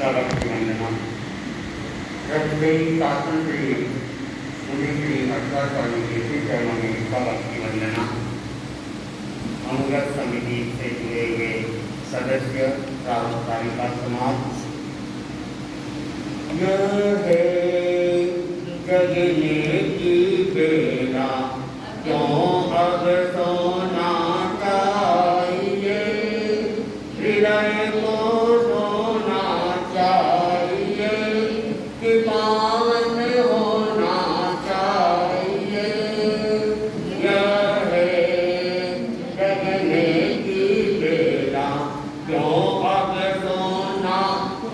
भक्ति वंदना रजदेवी शासन श्री मुनि श्री अठवा स्वामी के श्री चरणों में भक्ति वंदना। अनुगत समिति से जुड़े हुए सदस्य प्रावधानिका समाज यह है जगने की बेला क्यों अब सोना चाहिए, हृदय को सोना चाहिए कि पावन होना चाहिए। यह है जगने की बेला क्यों अब सोना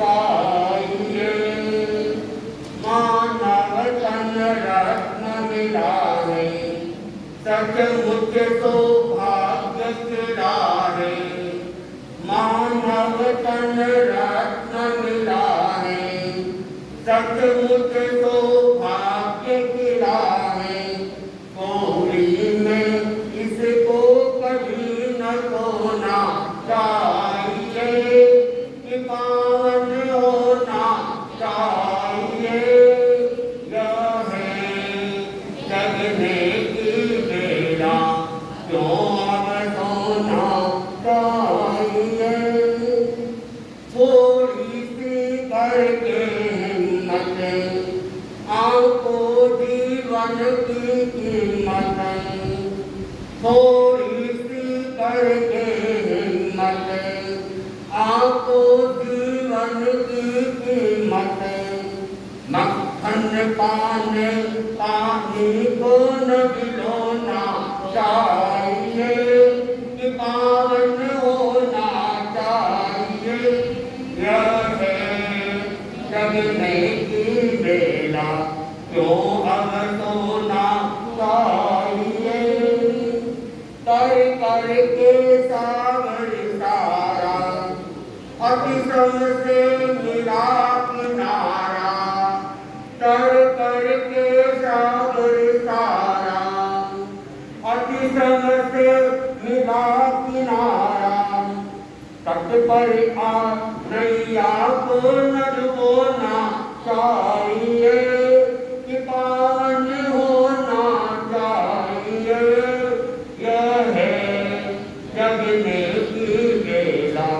चाहिए। मानव तन रत्न मिला है, सचमुच सौभाग्य किरा है। मानव तन रत्न मिला है, सचमुच सौभाग्य किरा है। कोड़ी में इसको कभी न खोना चाहिए कि पावन होना चाहिए। यह है जगने की बेला क्यों अब सोना चाहिए। थोड़ी सी करके हिम्मत आपको जीवन की कीमत, थोड़ी सी करके हिम्मत आपको जीवन की कीमत। मक्खन पाने पानी को न गिलोना चाहिए कि पावन होना चाहिए। यह है जगने की बेला क्यों अब सोना चाहिए। कर कर के सागर सारा अतिश्रम से मिला किनारा। कर कर के सागर सारा अतिश्रम से मिला किनारा। तट पर आ नैया को न डुबोना चाहिए कि पावन होना चाहिए। यह है जगने की बेला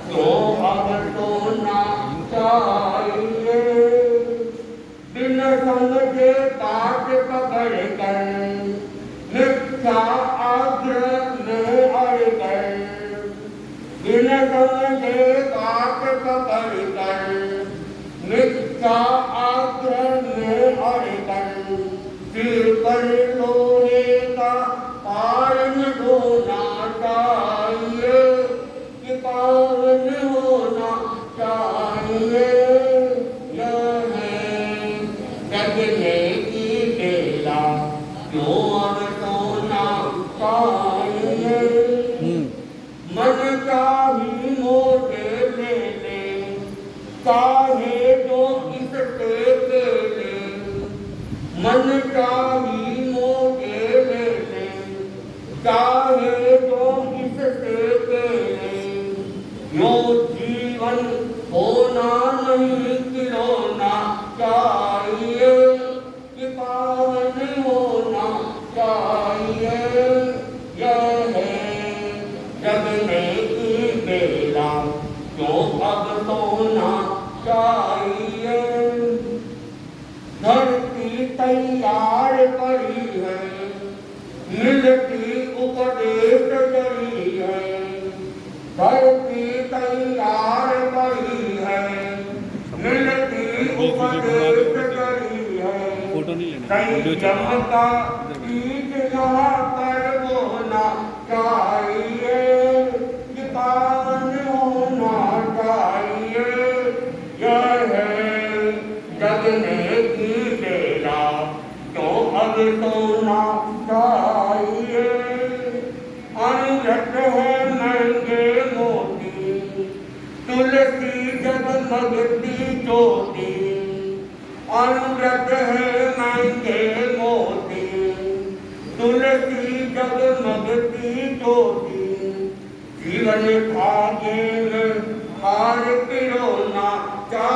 क्यों अब सोना चाहिए। बिन समझे काट पकड़ कर मिथ्या आग्रह में अड़ कर। बिन समझे काट पकड़ कर मिथ्या आग्रह में अड़ कर। सिर पर लोहे का पारण होना चाहिए कि पावन होना चाहिए। यह है जगने की बेला क्यों अब सोना चाहिए। मन चाही मोटे ले ले, चाहे जो इससे ले ले। मन चाही मोटे ले ले, चाहे जो इससे ले ले। यो जीवन होना नहीं खिलौना चाहिए कि पावन होना चाहिए। यह है जगने की बेला क्यों अब सोना चाहिए। धरती तैयार पड़ी है, मिलती उपदेश जरी है। धरती तैयार पड़ी है, मिलती उपदेश जरी है। संयम का बीज यहाँ पर बोना चाहिए कि पावन होना चाहिए। यह है जगने की बेला क्यों अब सोना चाहिए। अनुरत है महंगे मोती, तुलसी जगमगती ज्योति। अनुरत है महंगे मोती, तुलसी जगमगती ज्योति। जीवन भाग्य में हार पिरोना चाहिए।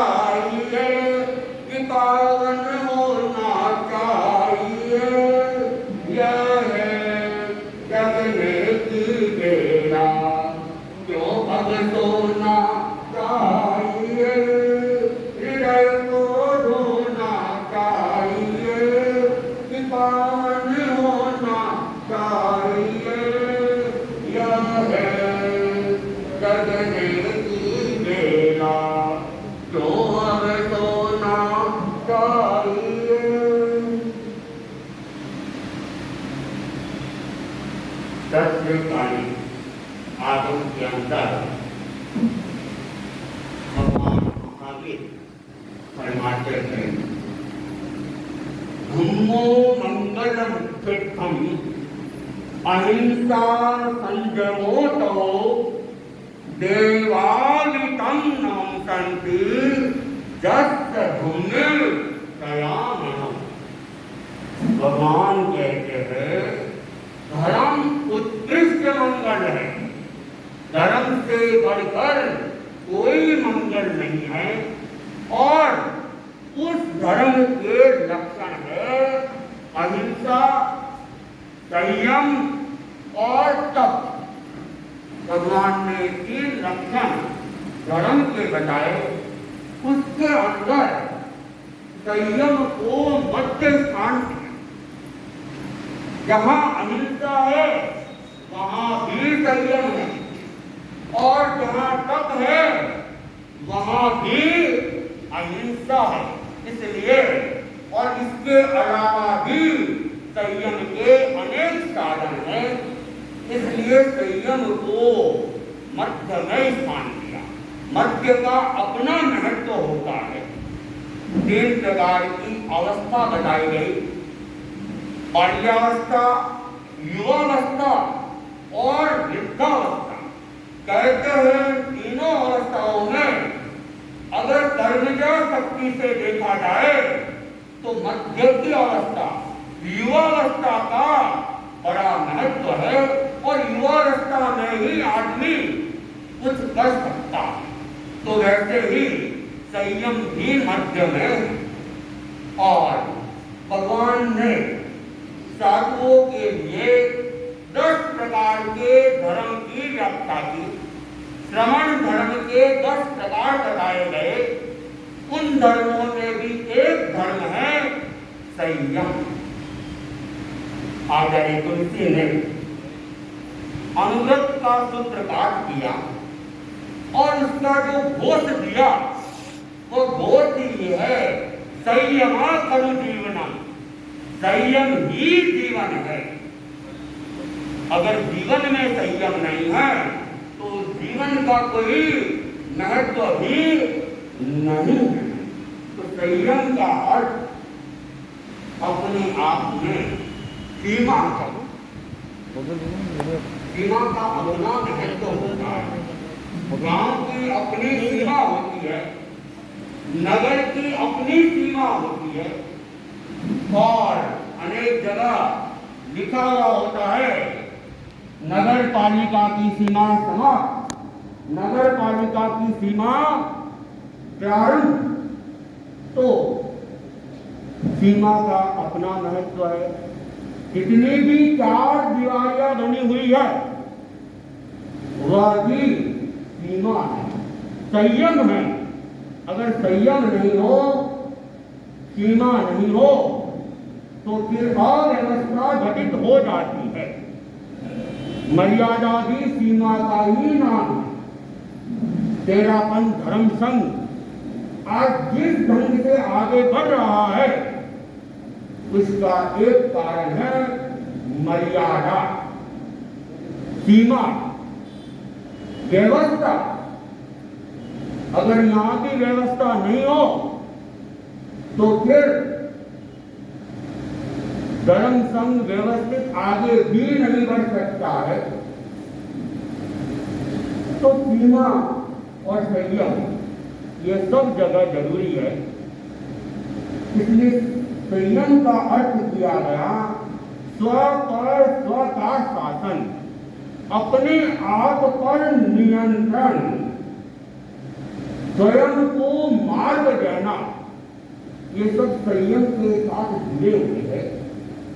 जगदेव की बेला, जो अब सोना चाहिए। दशकाली आगम के अंदर भगवान महावीर फरमाते हैं, धम्मो मंगलम सिद्धम अहिंसा संयमोतो देवालितं नाम संति जस्य धुम्मिल दयामनः। भगवान कहते हैं धर्म उत्कृष्ट मंगल है, धर्म से बढ़कर कोई मंगल नहीं है, और उस धर्म के लक्षण है अहिंसा, संयम और तप। भगवान ने 3 लक्षण धर्म के बताए। उसके अंदर संयम को मध्य स्थान दिया। जहाँ अहिंसा है वहाँ भी संयम है, और जहाँ तप है वहाँ भी अहिंसा है। इसलिए और इसके अलावा भी संयम के अनेक साधन हैं, इसलिए संयम को मध्य में स्थान दिया। मध्य का अपना महत्व होता है। 3 प्रकार की अवस्था बताई गई, बाल्यावस्था, युवावस्था और वृद्धावस्था। कहते हैं तीनों अवस्थाओं में अगर कर्मजा शक्ति से देखा जाए तो मध्य की अवस्था, युवावस्था का बड़ा महत्व है, और युवावस्था में ही आदमी कुछ कर सकता है। तो वैसे ही संयम भी मध्य में है। और भगवान ने साधुओं के लिए 10 प्रकार के धर्म की व्याख्या की। श्रमण धर्म के 10 प्रकार बताए गए। उन धर्मों में भी एक धर्म है संयम। आचार्य तुलसी ने अनुव्रत का सूत्रपाठ किया, और उसका जो घोष दिया वो घोष ये है, संयमा खलु जीवनम। संयम ही जीवन है। अगर जीवन में संयम नहीं है तो जीवन का कोई महत्व भी नहीं है। तो संयम का अर्थ अपने आप में सीमा का अपना महत्व होता है। गांव की अपनी सीमा होती है, नगर की अपनी सीमा होती है, और अनेक जगह लिखा हुआ होता है नगर पालिका की सीमा समाप्त, नगर पालिका की सीमा प्रारंभ। तो सीमा का अपना महत्व है। कितनी भी 4 दीवारियां बनी हुई है वह भी सीमा है, संयम है। अगर संयम नहीं हो, सीमा नहीं हो, तो फिर अव्यवस्था घटित हो जाती है। मर्यादा भी सीमा का ही नाम है। तेरापन धर्म संघ आज जिस ढंग से आगे बढ़ रहा है उसका एक कारण है मर्यादा, सीमा, व्यवस्था। अगर यहाँ की व्यवस्था नहीं हो तो फिर धर्म संघ व्यवस्थित आगे भी नहीं बढ़ सकता है। तो सीमा और संयम ये सब जगह जरूरी है। इसलिए संयम का अर्थ किया गया स्व पर स्व का शासन, अपने आप पर नियंत्रण, स्वयं को मार्ग देना। ये सब संयम के साथ जुड़े हुए हैं।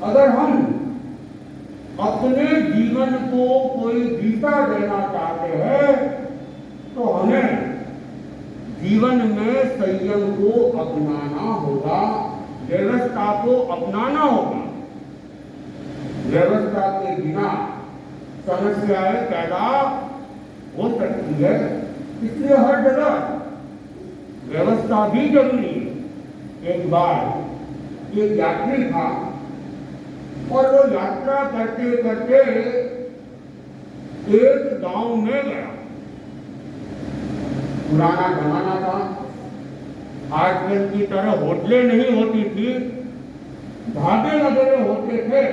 अगर हम अपने जीवन को कोई दिशा देना चाहते हैं तो हमें जीवन में संयम को अपनाना होगा, व्यवस्था को अपनाना होगा। व्यवस्था के बिना समस्याएं पैदा हो सकती है, इसलिए हर जगह व्यवस्था भी जरूरी है। एक बार एक यात्री था और वो यात्रा करते करते एक गांव में गया। पुराना जमाना था, आजकल की तरह होटलें नहीं होती थी, ढाबे वगैरह होते थे।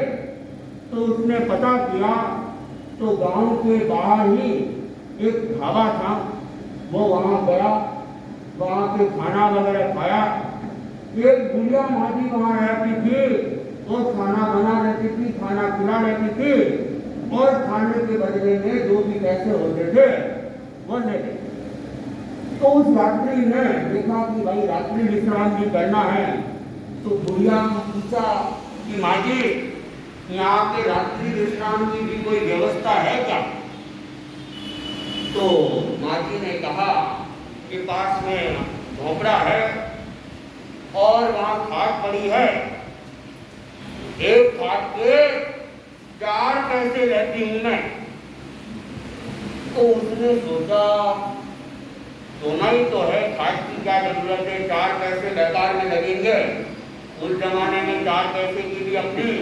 तो उसने पता किया तो गांव के बाहर ही एक ढाबा था, वो वहां गया, वहां के खाना वगैरह खाया। एक बुढ़िया माजी वहां रहती थी, वो खाना बना रहती थी, खाना खिला रहती थी और खाने के बदले में जो भी पैसे होते थे वो लेते। तो उस यात्री ने देखा कि भाई रात्रि विश्राम भी करना है, तो बुढ़िया पूछा कि माजी यहाँ के रात्रि विश्राम की भी कोई व्यवस्था है क्या? तो माजी ने कहा कि पास में झोपड़ा है और वहां खाट पड़ी है, एक खाट के 4 पैसे लेती हूं मैं। तो उसने सोचा सोना ही तो है, खाट की क्या जरूरत है, 4 पैसे बेकार में लगेंगे। उस जमाने में 4 पैसे की भी अपनी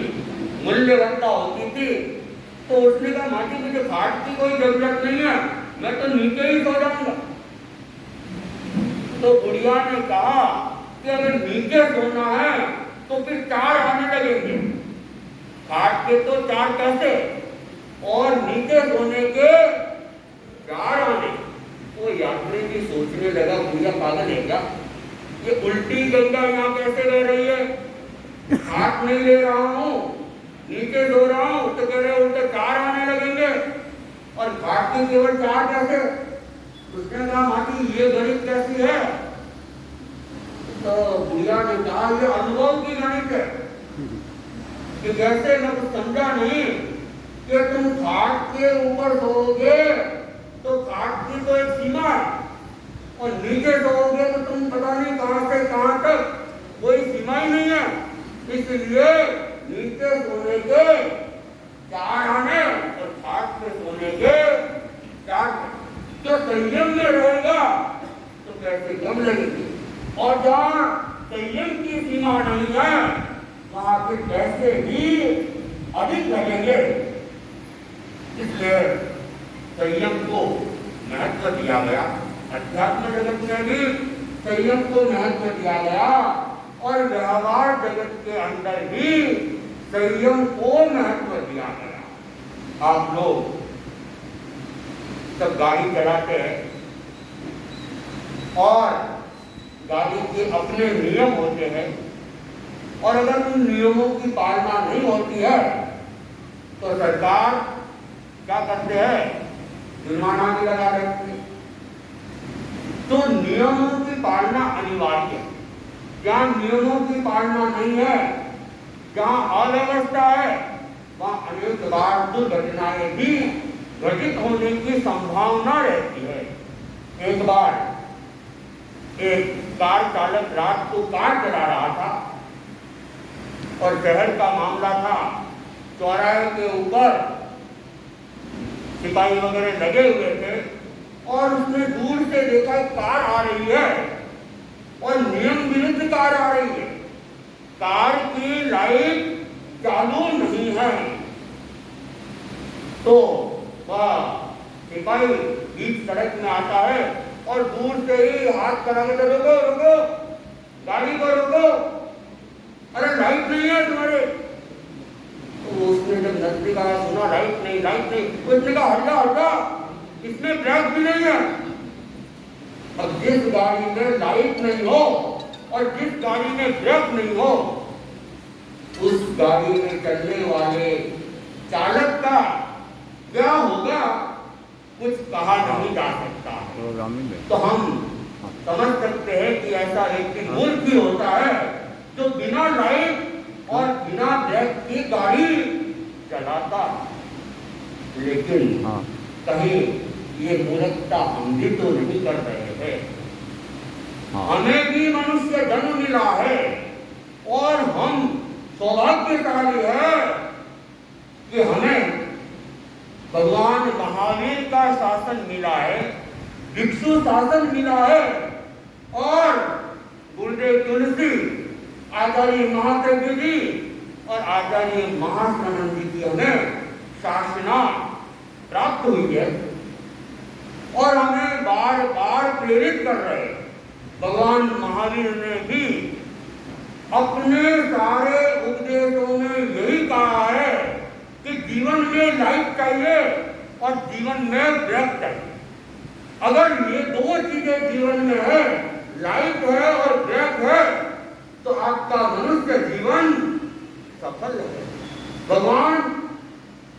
मूल्यवत्ता होती थी। तो उसने कहा माटी मुझे खाट की कोई जरूरत नहीं है, मैं तो नीचे ही सो जाऊंगा। तो बुढ़िया ने कहा कि अगर नीचे सोना है तो फिर 4 आने लगेंगे, खाट के तो 4 पैसे और नीचे सोने के 4 आने। वो यात्री भी सोचने लगा बुढ़िया पागल है क्या, ये उल्टी गंगा यहाँ कैसे बह रही है, खाट नहीं ले रहा हूँ, नीचे सो रहा हूँ, तो कह रहे उल्टे 4 आने लगेंगे और खाट के केवल 4 पैसे। उसने कहा माटी ये गणित कैसी है? तो बुढ़िया ने कहा ये अनुभव की गणित है कि कैसे, मैं कुछ समझा नहीं कि तुम खाट के ऊपर सोओगे तो खाट की तो एक सीमा है और नीचे सोओगे तो तुम पता नहीं कहां से कहां तक, कोई सीमा ही नहीं है। इसलिए नीचे सोने के 4 आने और खाट में सोने के 4। जो संयम में रहेगा तो कैसे कम लगेगी, और जहाँ संयम की सीमा नहीं है वहां के पैसे भी अधिक लगेंगे। इसलिए संयम को महत्व दिया गया, अध्यात्म जगत में भी संयम को महत्व दिया गया और व्यवहार जगत के अंदर भी संयम को महत्व दिया गया। आप लोग सब गाड़ी चलाते हैं और गाड़ी के अपने नियम होते हैं, और अगर उन नियमों की पालना नहीं होती है तो सरकार क्या करते हैं, जुर्माना भी लगा देती है। तो नियमों की पालना अनिवार्य है। जहाँ नियमों की पालना नहीं है, जहाँ अव्यवस्था है, वहाँ अनेक बार दुर्घटनाएं भी घटित होने की संभावना रहती है। एक बार एक कार चालक रात को कार चला रहा था और शहर का मामला था, चौराहे के ऊपर सिपाही वगैरह लगे हुए थे और उसने दूर से देखा एक कार आ रही है और नियम विरुद्ध कार आ रही है, कार की लाइट चालू नहीं है। तो वह सिपाही बीच सड़क में आता है और दूर से ही हाथ करा के रोको रोको, गाड़ी को रोको, अरे लाइट नहीं है तुम्हारे। तो उसने जब नजदीक आया सुना लाइट नहीं लाइट नहीं, उसने कहा हल्ला हल्ला, इसमें ब्रेक भी नहीं है। अब जिस गाड़ी में लाइट नहीं हो और जिस गाड़ी में ब्रेक नहीं हो, उस गाड़ी में चलने वाले चालक का क्या होगा कुछ कहा नहीं जा सकता। तो हम समझ सकते हैं कि ऐसा व्यक्ति मूर्ख भी होता है जो बिना लाइट और बिना ब्रेक की गाड़ी चलाता। लेकिन कहीं ये मूर्खता हम भी तो नहीं कर रहे हैं। हमें भी मनुष्य जन्म मिला है और हम सौभाग्यशाली है कि हमें भगवान महावीर का शासन मिला है, भिक्षु शासन मिला है, और गुरुदेव तुलसी, आचार्य महाप्रभु जी और आचार्य महाश्रवण जी की हमें शासना प्राप्त हुई है और हमें बार बार प्रेरित कर रहे हैं। भगवान महावीर ने भी अपने सारे उपदेशों में यही कहा है कि जीवन में लाइट चाहिए और जीवन में ब्रेक चाहिए। अगर ये दो चीजें जीवन में है, लाइट है और ब्रेक है, तो आपका मनुष्य जीवन सफल है। भगवान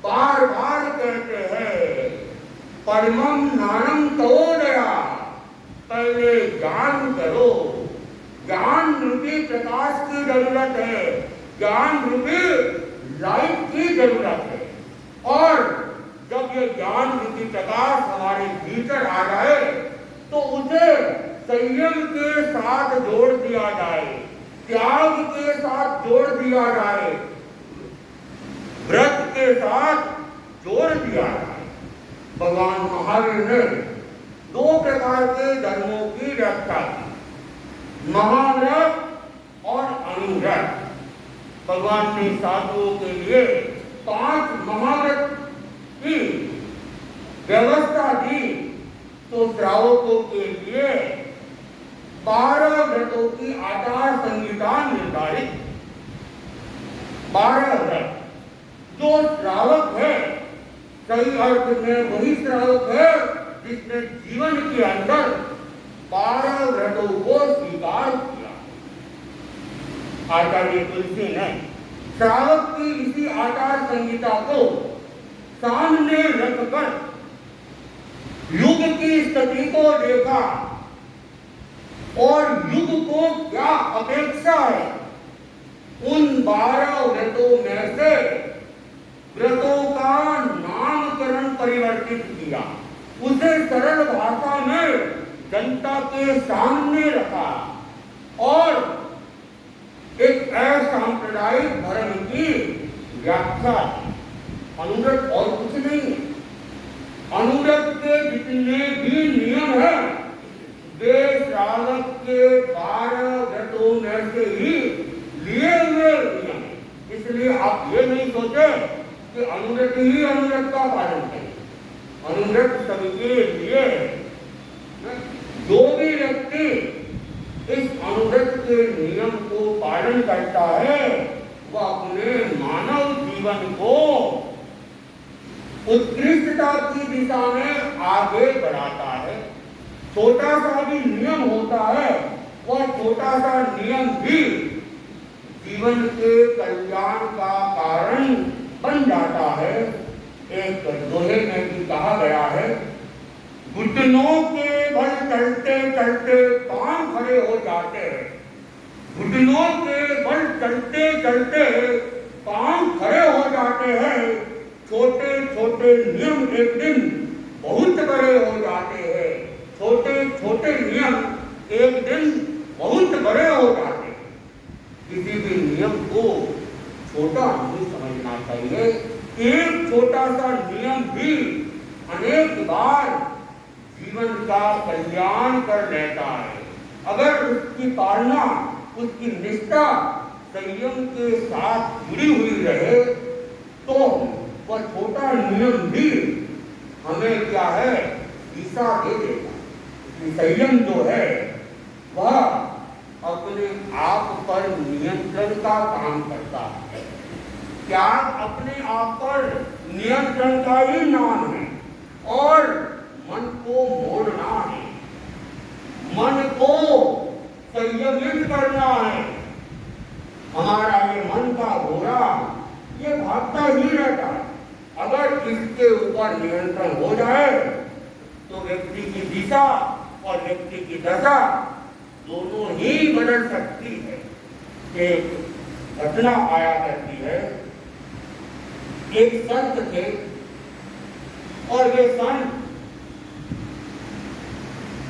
बार बार कहते हैं, परमम ज्ञानम तोदया, पहले ज्ञान करो। ज्ञान रूपी प्रकाश की जरूरत है, ज्ञान रूपी लाइट की जरूरत है। और जब ये ज्ञान रूपी प्रकाश हमारे भीतर आ जाए तो उसे संयम के साथ जोड़ दिया जाए, त्याग के साथ जोड़ दिया जाए, व्रत के साथ जोड़ दिया जाए। भगवान महावीर ने दो प्रकार के धर्मों की व्याख्या की, महाव्रत और अनुव्रत। भगवान ने साधुओं के लिए 5 महाव्रत की व्यवस्था दी, तो श्रावकों के लिए 12 व्रतों की आचार संहिता निर्धारित। 12 व्रत। जो श्रावक है, सही अर्थ में वही श्रावक है जिसने जीवन के अंदर 12 व्रतों को स्वीकार किया। आचार्य तुलसी ने श्रावक की इसी आचार संहिता को सामने रखकर युग की स्थिति को देखा और युग को क्या अपेक्षा है, उन 12 व्रतों में से व्रतों का नामकरण परिवर्तित किया, उसे सरल भाषा में जनता के सामने रखा और एक असांप्रदायिक धर्म की व्याख्या। अनुव्रत और कुछ नहीं। अनुव्रत के जितने भी नियम हैं वे श्रावक के 12 व्रतों में से ही लिए हुए नियम। इसलिए आप ये नहीं सोचे कि अनुव्रत ही अनुव्रत का पालन करें। अनुव्रत सबके लिए। जो भी व्यक्ति इस अनुव्रत के नियम को पालन करता है वह अपने मानव जीवन को उत्कृष्टता की दिशा में आगे बढ़ाता है। छोटा सा भी नियम होता है, वह छोटा सा नियम भी जीवन के कल्याण का कारण बन जाता है। एक दोहे में भी कहा गया है, घुटनों के बल चलते चलते पांव खड़े हो जाते हैं। घुटनों के बल चलते चलते पांव खड़े हो जाते हैं। छोटे छोटे नियम एक दिन बहुत बड़े हो जाते हैं। छोटे छोटे नियम एक दिन बहुत बड़े हो जाते हैं। किसी भी नियम को छोटा नहीं समझना चाहिए। एक छोटा सा नियम भी अनेक बार जीवन का कल्याण कर लेता है। अगर उसकी पालना, उसकी निष्ठा संयम के साथ जुड़ी हुई रहे तो वह छोटा नियम भी हमें क्या है, दिशा दे देगा। संयम जो है वह अपने आप पर नियंत्रण का काम करता है। त्याग अपने आप पर नियंत्रण का ही नाम है और मन को मोड़ना है, मन को संयमित करना है। हमारा ये मन का घोड़ा ये भागता ही रहता है। अगर इसके ऊपर नियंत्रण हो जाए तो व्यक्ति की दिशा और व्यक्ति की दशा दोनों ही बदल सकती है। एक घटना आया करती है। एक संत थे और वे संत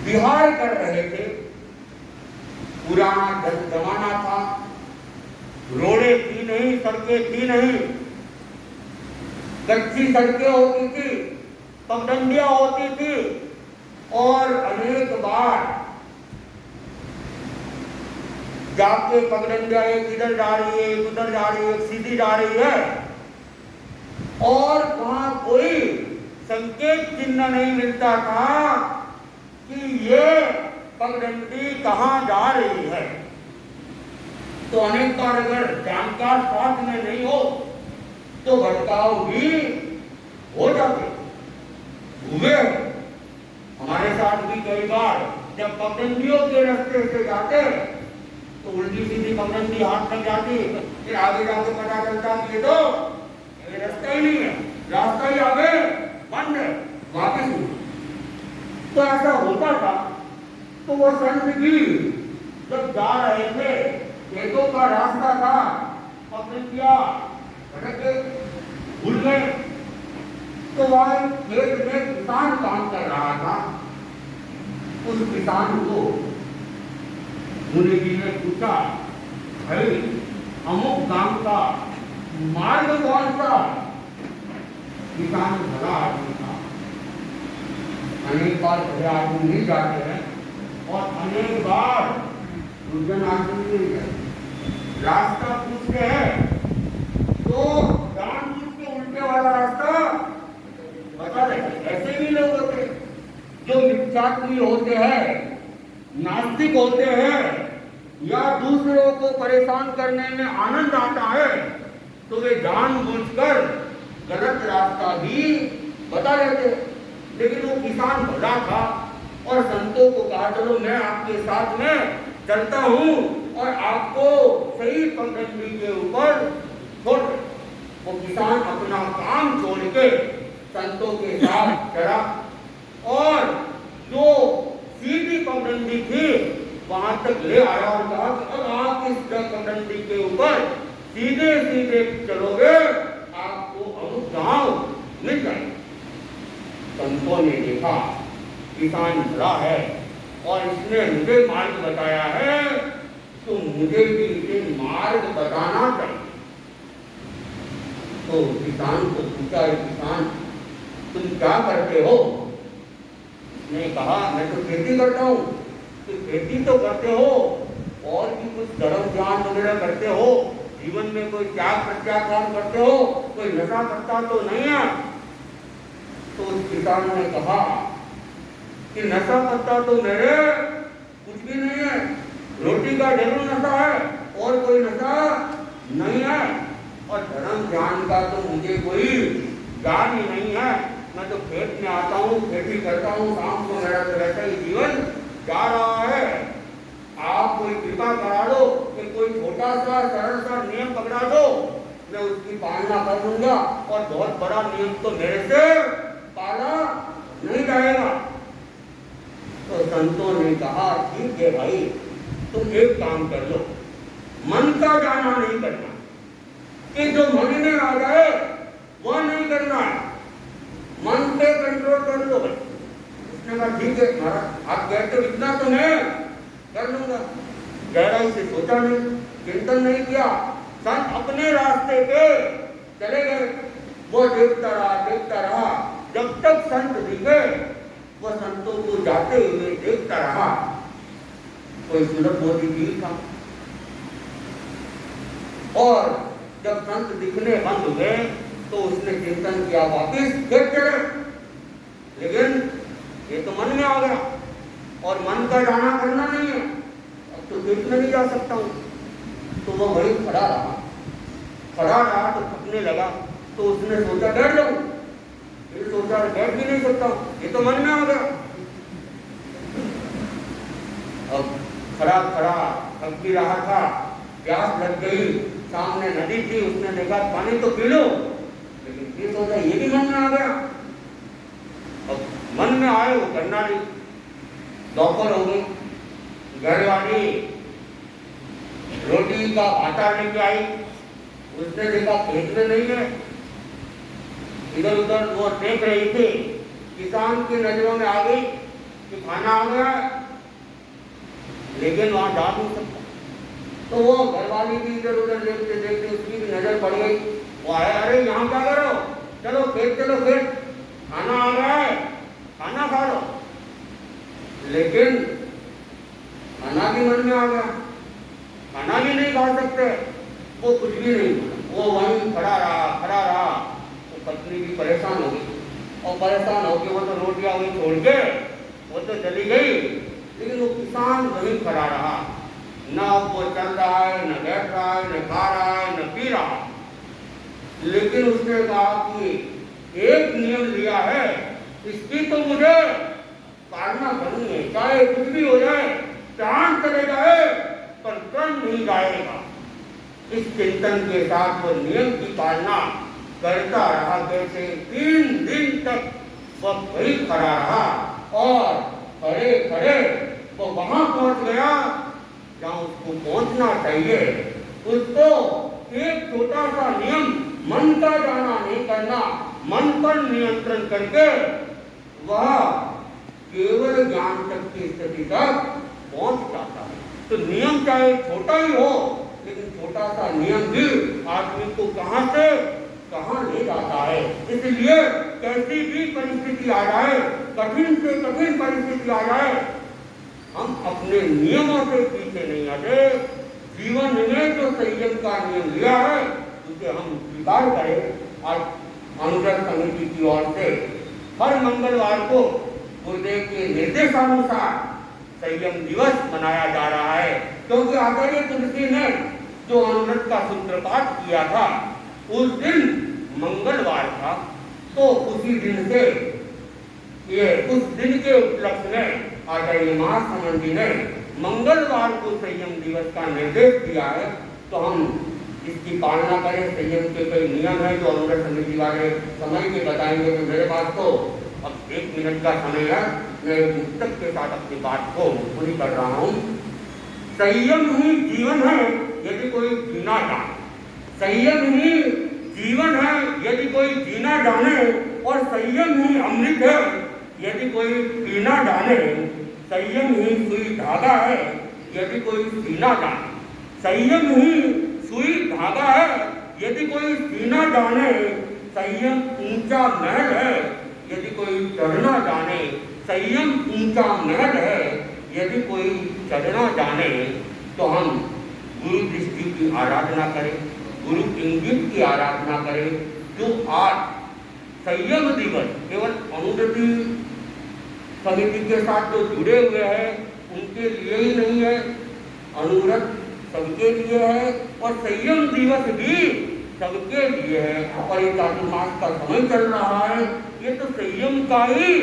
विहार कर रहे थे। पुराना जमाना था, रोडें थी नहीं, सड़कें थी नहीं, कच्ची सड़कें होती थी, पगडंडियां होती थी और अनेक बार जाके पगडंडियां एक इधर जा रही है, एक उधर जा रही है, एक सीधी जा रही है और वहां कोई संकेत चिन्ह नहीं मिलता था कि ये पगडंडी कहां जा रही है। तो अनेक बार अगर जानकार साथ में नहीं हो तो भटकाव भी हो जाते हुए। हमारे साथ भी कई बार जब पगडंडियों के रास्ते से जाते तो उल्टी सीधी पगडंडी हाथ में जाती, फिर आगे जाके पता चलता कि ये तो ये रास्ता ही नहीं है, रास्ता ही आगे बंद है, वापस। तो ऐसा होता था। तो वो संत भी जब जा रहे थे, खेतों का रास्ता था, पगडंडियां भटक गए, भूल गए। तो वह खेत में किसान काम कर रहा था। उस किसान को मुनि जी ने पूछा, भाई अमुक गांव का मार्ग कौन सा? किसान भला आदमी था। अनेक बार भले आदमी नहीं जाते हैं और अनेक बार दुर्जन आदमी नहीं जाते। रास्ता पूछते हैं तो जानबूझ के उल्टे वाला रास्ता बता देते। ऐसे भी लोग होते जो मिथ्यात्वी होते हैं, नास्तिक होते हैं, या दूसरों को परेशान करने में आनंद आता है तो वे जानबूझकर गलत रास्ता भी बता देते। लेकिन वो किसान भला था और संतों को कहा, चलो मैं आपके साथ में चलता हूँ और आपको सही पगडंडी के ऊपर छोड़। वो किसान अपना काम छोड़ के संतों के साथ चला और जो सीधी पगडंडी थी वहां तक ले आया और कहा कि अब आप इस पगडंडी के ऊपर सीधे सीधे चलोगे, आपको अमुक गांव मिल जाएगा। संतों ने देखा किसान भला है और इसने मुझे मार्ग बताया है, तो मुझे भी इसे मार्ग बताना चाहिए। तो किसान को पूछा, किसान तुम क्या करते हो? उसने कहा, मैं तो खेती करता हूँ। तो खेती तो करते हो और भी कुछ धर्म ज्ञान वगैरह करते हो, जीवन में कोई त्याग प्रत्याख्यान करते हो, कोई नशा पत्ता तो नहीं है? तो उस किसान ने कहा कि नशा पत्ता तो मेरे कुछ भी नहीं है, रोटी का जरूर नशा है और कोई नशा नहीं है, और धर्म ज्ञान का तो मुझे कोई ज्ञान ही नहीं है। मैं तो खेत में आता हूँ, खेती करता हूँ, शाम को मेरा तो वैसा ही जीवन जा रहा है। आप कोई कृपा करा दो कि कोई छोटा सा सरल सा नियम पकड़ा दो, मैं उसकी पालना कर लूंगा और बहुत बड़ा नियम तो मेरे से पाला नहीं जाएगा। तो संतों ने कहा, ठीक है भाई, तुम एक काम कर लो, मन का जाना नहीं करना, कि जो मन में आ जाए वह नहीं करना है, मन पे कंट्रोल कर लो भाई। उसने कहा, ठीक है महाराज, आप कहते हो इतना तो मैं कर लूंगा। गहराई से सोचा नहीं, चिंतन नहीं किया, संत अपने रास्ते पे चले गए। वो देखता रहा, जब तक संत दिखे वह संतों को जाते हुए देखता रहा। कोई सुलभ मोदी जी था और जब संत दिखने बंद हुए तो उसने चिंतन किया, वापिस फिर चले। लेकिन ये तो मन में आ गया और मन का जाना करना नहीं है, अब तो तीर्थ में नहीं जा सकता हूँ। तो वह वहीं खड़ा रहा तो थकने लगा। तो उसने सोचा बैठ जाऊं, फिर सोचा बैठ भी नहीं सकता, ये तो मन में आ गया। अब खड़ा थक भी रहा था, प्यास लग गई, सामने नदी थी, उसने देखा पानी तो पी लो, लेकिन फिर सोचा ये भी मन में आ गया। अब मन में आए वो करना नहीं। दोपहर हो गई, घर वाली रोटी का आटा लेके आई, उसने देखा खेत में नहीं है, इधर उधर वो देख रही थी, किसान की नजरों में आ गई कि खाना आ गया, लेकिन वहां जा नहीं सकता। तो वो घरवाली भी इधर उधर देखते देखते उसकी भी नजर पड़ गई। वो आया, अरे यहाँ क्या करो? चलो खेत, खाना आ गया है, खाना खा लो। लेकिन खाना भी मन में आ गया, खाना भी नहीं खा सकते, वो कुछ भी नहीं, वो वहीं खड़ा रहा। तो पत्नी भी परेशान हो गई, और परेशान होकर वो तो रोटियां वहीं छोड़ के वो तो चली गई, लेकिन वो किसान वहीं खड़ा रहा। न वो चल रहा है, न बैठ रहा है, न खा रहा है, न पी रहा। लेकिन उसने कहा कि एक नियम लिया है, इसकी तो मुझे पालना करनी है, चाहे कुछ भी हो जाए, प्राण चले जाए पर प्रण नहीं जाएगा। इस चिंतन के साथ वो नियम की पालना करता रहा। कैसे 3 दिन तक वह वही खड़ा रहा, और खड़े खड़े वो वहां पहुंच गया जहां उसको पहुंचना चाहिए। उसको एक छोटा सा नियम, मन का जाना नहीं करना, मन पर नियंत्रण करके वह केवल ज्ञान तक की स्थिति तक पहुंच जाता है। तो नियम चाहे छोटा ही हो, लेकिन छोटा सा नियम भी आदमी को कहां से कहां ले जाता है। इसलिए कैसी भी परिस्थिति आ जाए, कठिन से कठिन परिस्थिति आ जाए, हम अपने नियमों से पीछे नहीं हटे। जीवन में जो संयम का नियम लिया है उसे हम स्वीकार करें। आज अनुग्रह समिति की ओर से हर मंगलवार को गुरुदेव के निर्देशानुसार संयम दिवस मनाया जा रहा है, क्योंकि आचार्य तुलसी ने जो अनुव्रत का सूत्रपाठ किया था उस दिन मंगलवार था। तो उसी दिन से उस दिन के उपलक्ष्य में आचार्य महासमन जी ने मंगलवार को संयम दिवस का निर्देश दिया है। तो हम इसकी पालना करें। संयम के कई नियम है जो अनुग्रह समिति वाले समय के बताएंगे। तो मेरे पास तो अब 1 मिनट का समय है, मैं पुस्तक के साथ अपनी बात को पूरी कर रहा हूँ। संयम ही जीवन है यदि कोई जीना जाने, संयम ही जीवन है यदि कोई जीना जाने, और संयम ही अमृत है यदि कोई पीना जाने। संयम ही सुई धागा है यदि कोई सीना जाने, संयम ही सुई धागा है यदि कोई सीना जाने। संयम ऊंचा महल है यदि कोई चढ़ना जाने, संयम ऊंचा महल है यदि कोई चढ़ना जाने। तो हम गुरु दृष्टि की आराधना करें, गुरु इंगित की आराधना करें। जो आज संयम दिवस केवल अनुगति समिति के साथ जो जुड़े हुए हैं उनके लिए ही नहीं है, अनुव्रत सबके लिए है, और संयम दिवस भी सबके लिए है। और ये चातुर्मास का समय चल रहा है, ये तो संयम का ही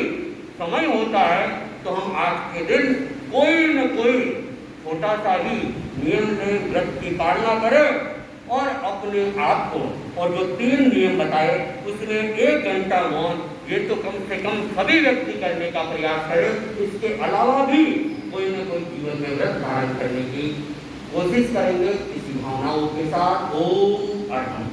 समय होता है। तो हम आज के दिन कोई न कोई छोटा सा ही नियम से व्रत की पालना करें, और अपने आप को, और जो 3 नियम बताए उसमें 1 घंटा मौन, ये तो कम से कम सभी व्यक्ति करने का प्रयास करें। इसके अलावा भी कोई न कोई जीवन में व्रत धारण करने की कोशिश करेंगे। इसी भावनाओं के साथ ओम अर्पण।